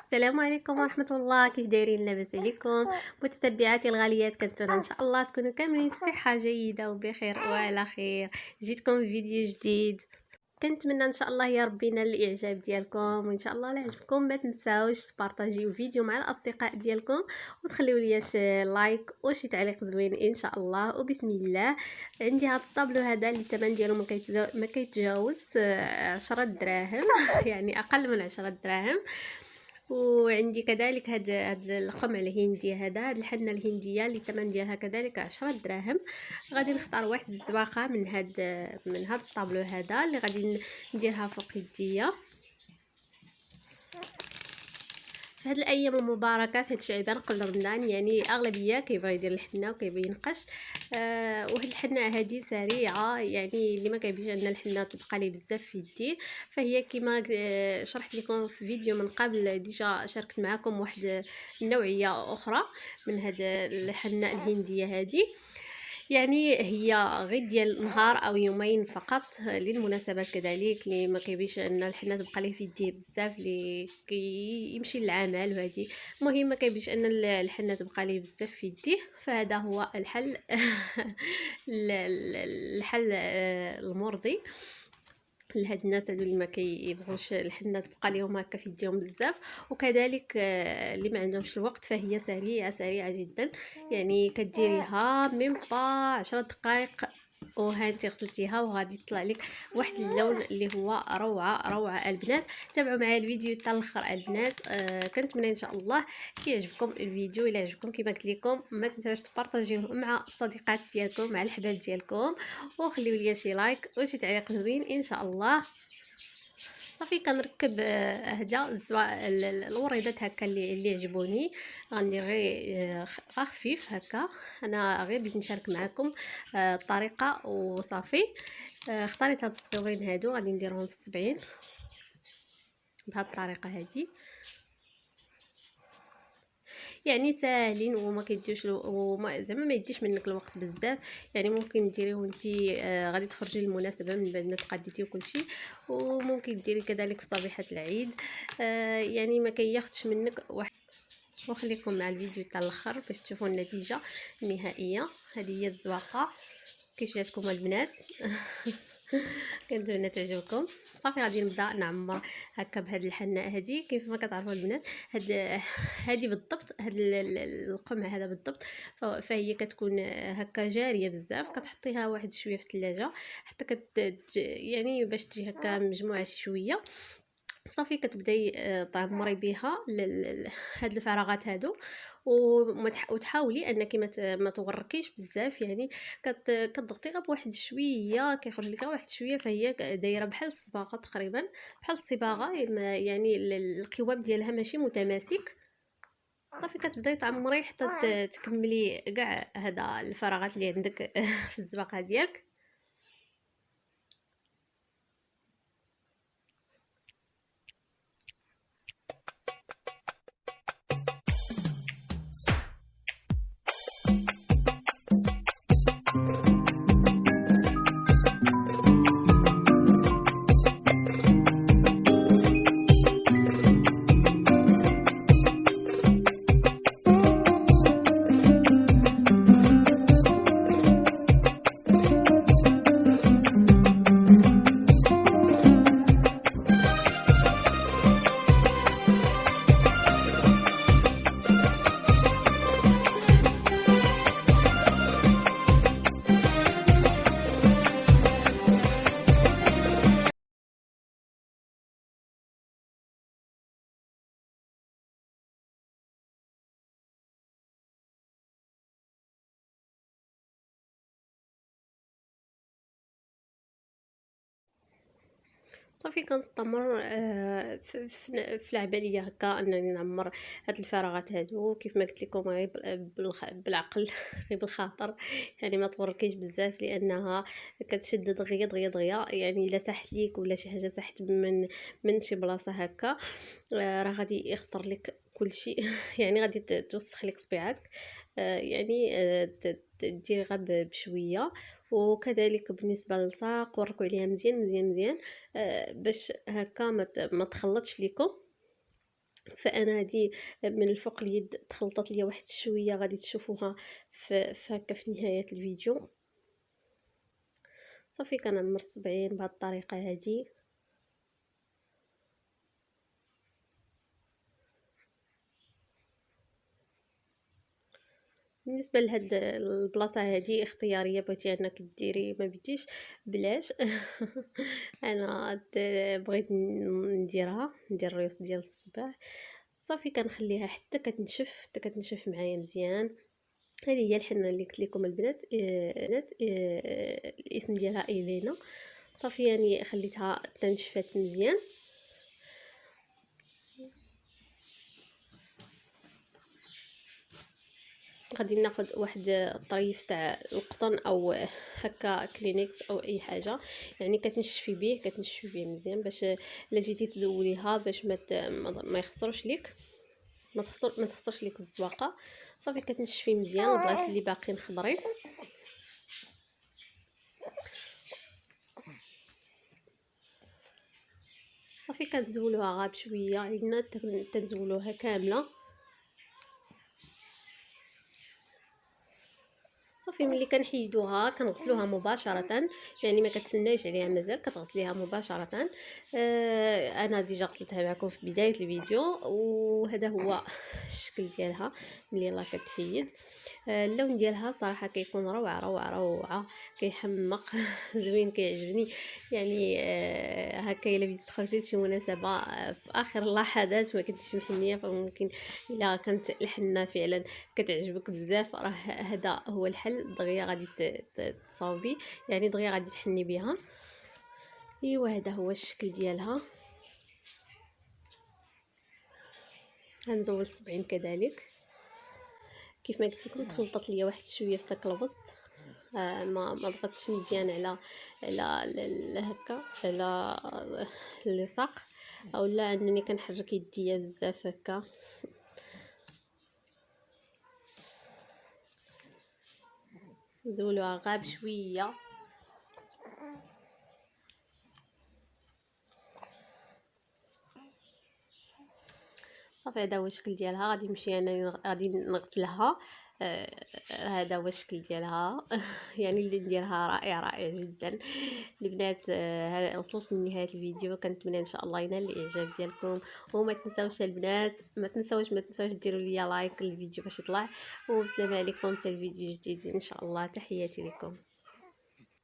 السلام عليكم ورحمة الله. كيف دايرين؟ لاباس عليكم متتبعاتي الغاليات؟ كنتمنى ان شاء الله تكونوا كاملين في صحة جيدة وبخير وعلى خير. جيتكم في فيديو جديد، كنتمنى ان شاء الله يا ربي ينال الاعجاب ديالكم، وان شاء الله لا عجبكم ما تنساوش تبارطاجيو الفيديو مع الاصدقاء ديالكم وتخليو لي شي لايك وشي تعليق زوين ان شاء الله. وبسم الله، عندي هذا الطابلو هذا اللي الثمن ديالو ما كيتجاوز 10 دراهم يعني اقل من 10 دراهم. وعندي كذلك هاد القمع الهندي، هاد الحنه الهنديه اللي الثمن ديالها كذلك 10 دراهم. غادي نختار واحد الزواقه من هاد الطابلو هذا اللي غادي نديرها فوق يديا في هاد الايام المباركه، في هاد شعبان قبل رمضان. يعني اغلبيه كيبغي يدير الحنه وكيبغي ينقش. وهاد الحنه هادي سريعه، يعني اللي ما كيبغيش ان الحنه تبقى ليه بزاف في يديه، فهي كما شرحت لكم في فيديو من قبل. ديجا شاركت معكم واحد النوعيه اخرى من هاد الحنه الهنديه هادي. يعني هي غير ديال نهار او يومين فقط للمناسبات، كذلك اللي ما كيبيش ان الحنه تبقى ليه في يديه بزاف، اللي كيمشي للعمل وهذه. المهم ما كيبيش ان الحنه تبقى ليه بزاف في يديه، فهذا هو الحل الحل المرضي لهاد الناس هادو اللي ما كيبغوش الحنه تبقى ليهم هكا في يديهم بزاف. وكذلك اللي ما عندهمش الوقت، فهي سريعه جدا. يعني كديريها ميم با 10 دقائق وهانتي غسلتيها، وغادي يطلع لك واحد اللون اللي هو روعه البنات. تابعوا معايا الفيديو حتى الاخر البنات. كنتمنى ان شاء الله يعجبكم الفيديو. الا عجبكم كما قلت لكم ما تنساوش تبارطاجيوه مع الصديقات ديالكم، مع الحباب ديالكم، وخليو لي شي لايك وشي تعليق زوين ان شاء الله. صافي كنركب هدا الوريضات هكا اللي عجبوني. غندير غير خفيف هكا. انا غير بغيت نشارك معكم الطريقه وصافي. اختاريت هاد الصغيورين هادو، غادي نديرهم في 70 بهاد الطريقه هادي. يعني ساهلين وما كيديوش وما زعما ما يديش منك الوقت بزاف. يعني ممكن ديريه وانتي غادي تخرجي للمناسبه من بعد ما تقاديتي وكلشي، وممكن ديري كذلك في صبيحه العيد. يعني ما كياخذش منك واحد. وخليكم مع الفيديو حتى الاخر باش تشوفوا النتيجه النهائيه. هذه هي الزواقه. كيف جاتكم البنات؟ كنتمنى تعجبكم. صافي غادي نبدا نعمر هكا بهاد الحنه هادي. كيف ما كتعرفوا البنات، هادي بالضبط، هاد القمع هذا بالضبط، فهي كتكون هكا جاريه بزاف. كتحطيها واحد شويه في الثلاجه حتى يعني باش تجي هكا مجموعه شي شويه. صافي كتبداي تعمري بها هاد الفراغات هادو، وتحاولي انك ما تغركيش بزاف. يعني كتضغطي غير بواحد شويه كيخرج لك واحد شويه، فهي دايره بحال الصباغه تقريبا، بحال الصباغه. يعني القوام ديالها ماشي متماسك. صافي كتبداي تعمري حتى تكملي كاع هذا الفراغات اللي عندك في الزواقه ديالك. صافي كنستمر في العمليه هكا انني نعمر هاد الفراغات هادو. كيف ما قلت لكم غير بالعقل غير بالخاطر. يعني ما توركيش بزاف لانها كتشد دغيا دغيا دغيا. يعني الا ساحت ليك ولا شي حاجه ساحت من شي بلاصه هكا، راه غادي يخسر لك كلشي. يعني غادي توسخ لك صبيعاتك. يعني ديري غير بشويه. وكذلك بالنسبه للساق وركوا عليها مزيان مزيان مزيان، باش هكا ما تخلطش ليكم. فانا هذه من الفوق اليد تخلطت ليا واحد شويه، غادي تشوفوها في هكا في نهايه الفيديو. صافي كنعمر الصبعين بهذه الطريقه هذه. بالنسبه لهاد البلاصه هذه اختياريه، بغيتي انك ديري ما بديش بلاش. انا بغيت نديرها، ندير الريوس ديال الصباع. صافي كنخليها حتى كتنشف، حتى كتنشف معايا مزيان. هذه هي الحنه اللي قلت لكم البنات. الاسم ديالها ايلينا. صافي يعني خليتها تنشفات مزيان. غادي ناخذ واحد الطريف تاع القطن او هكا كلينكس او اي حاجه، يعني كتنشفي به، كتنشفي به مزيان باش الا جيتي تزوليها باش ما يخسرش ليك، ما تخسرش ليك الزواقه. صافي كتنشفي مزيان البلايص اللي باقيين خضرين. صافي كنزولوها غير بشويه، عندنا تنزولوها كامله. صافي ملي كنحيدوها كنغسلوها مباشره، يعني ما كتسنايش عليها مازال، كتغسليها مباشره. انا ديجا غسلتها معكم في بدايه الفيديو، وهذا هو الشكل ديالها ملي يلاه كتحيد. اللون ديالها صراحه كيكون روعه روعه روعه، كيحمق. زوين كيعجبني يعني. هكا الا بديتي تخرجي لشي مناسبه في اخر اللحظات ما كنتيش محنيه، فممكن الا كانت الحنه فعلا كتعجبك بزاف، راه هذا هو الحل. دغيا غادي تصاوبي، يعني دغيا غادي تحني بها. ايوا هذا هو الشكل ديالها. غنزول الصبعين كذلك. كيف ما قلت لكم تخلطت ليا واحد شويه في داك الوسط. ما ضغطتش مزيان على هكا على اللصاق، اولا انني كنحرك يديا بزاف هكا. نزولوها غير بشويه. صافي هذا هو الشكل ديالها. غادي نمشي انا غادي نغسلها. هذا هو الشكل ديالها. يعني اللي نديرها رائع رائع جدا البنات. وصلت لنهايه الفيديو، كنتمنى ان شاء الله ينال الاعجاب ديالكم. وما تنساوش البنات، ما تنساوش ديروا لي لايك للفيديو باش يطلع. وبسلامه عليكم حتى الفيديو جديد ان شاء الله. تحياتي لكم.